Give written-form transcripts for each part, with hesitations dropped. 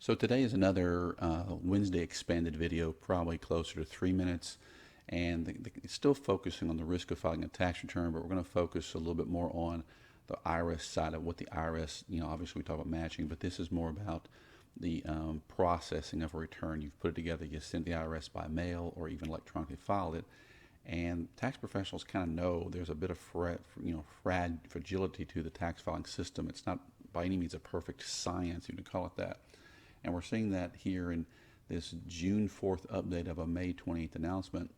So today is another Wednesday expanded video, probably closer to 3 minutes, and it's still focusing on the risk of filing a tax return, but we're going to focus a little bit more on the IRS side of what the IRS, obviously we talk about matching, but this is more about the processing of a return. You've put it together, you send the IRS by mail or even electronically filed it, and tax professionals kind of know there's a bit of fragility to the tax filing system. It's not by any means a perfect science, you can call it that. And we're seeing that here in this June 4th update of a May 28th announcement.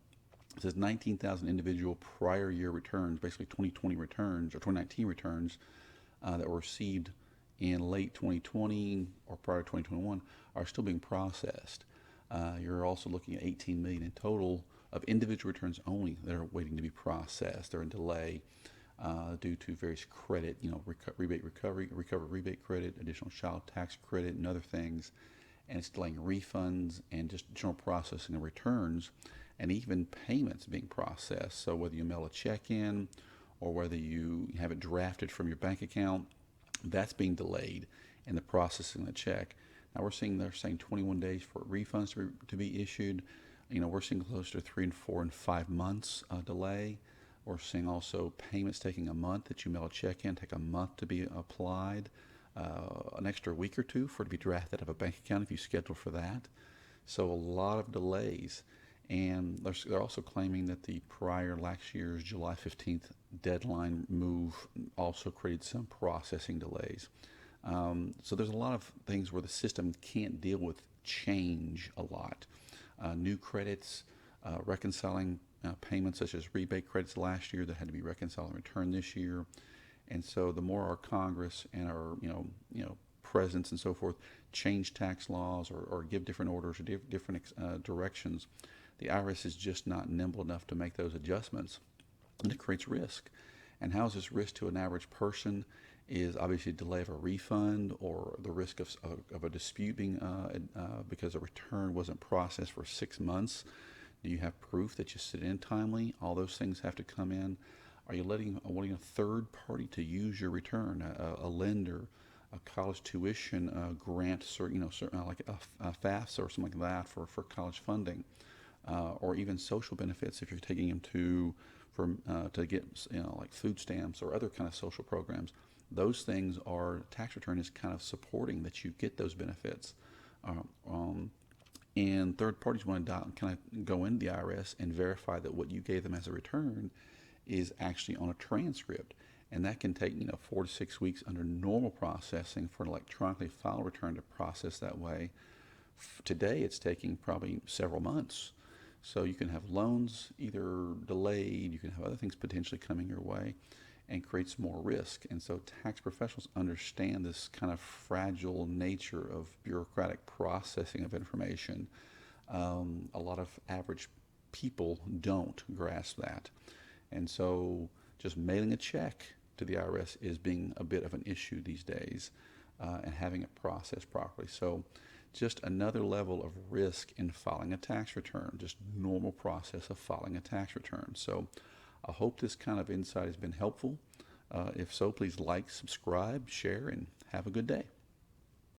It says 19,000 individual prior year returns, basically 2020 returns or 2019 returns that were received in late 2020 or prior to 2021 are still being processed. You're also looking at 18 million in total of individual returns only that are waiting to be processed. They're in delay due to various credit, rebate recovery rebate credit, additional child tax credit, and other things. And it's delaying refunds and just general processing of returns and even payments being processed. So whether you mail a check in or whether you have it drafted from your bank account, that's being delayed in the processing of the check. Now they're saying 21 days for refunds to be issued. We're seeing close to 3 and 4 and 5 months delay. We're seeing also payments taking a month, that you mail a check in, take a month to be applied, an extra week or two for it to be drafted out of a bank account if you schedule for that. So a lot of delays. And they're also claiming that the prior last year's July 15th deadline move also created some processing delays. So there's a lot of things where the system can't deal with change a lot. New credits, reconciling payments such as rebate credits last year that had to be reconciled and returned this year. And so the more our Congress and our presidents and so forth change tax laws or give different orders or different directions, the IRS is just not nimble enough to make those adjustments, and it creates risk. And how is this risk to an average person? Is obviously delay of a refund or the risk of a dispute being because a return wasn't processed for 6 months. Do you have proof that you sent in timely? All those things have to come in. Are you wanting a third party to use your return, a lender, a college tuition grant, like a FAFSA or something like that for college funding, or even social benefits if you're taking them to get like food stamps or other kind of social programs. Those things are tax return is kind of supporting that you get those benefits. And third parties want to kind of go into the IRS and verify that what you gave them as a return is actually on a transcript. And that can take 4 to 6 weeks under normal processing for an electronically filed return to process that way. Today it's taking probably several months. So you can have loans either delayed, you can have other things potentially coming your way, and creates more risk. And so tax professionals understand this kind of fragile nature of bureaucratic processing of information. A lot of average people don't grasp that. And so just mailing a check to the IRS is being a bit of an issue these days, and having it processed properly. So just another level of risk in filing a tax return, just normal process of filing a tax return. So I hope this kind of insight has been helpful. If so, please like, subscribe, share, and have a good day.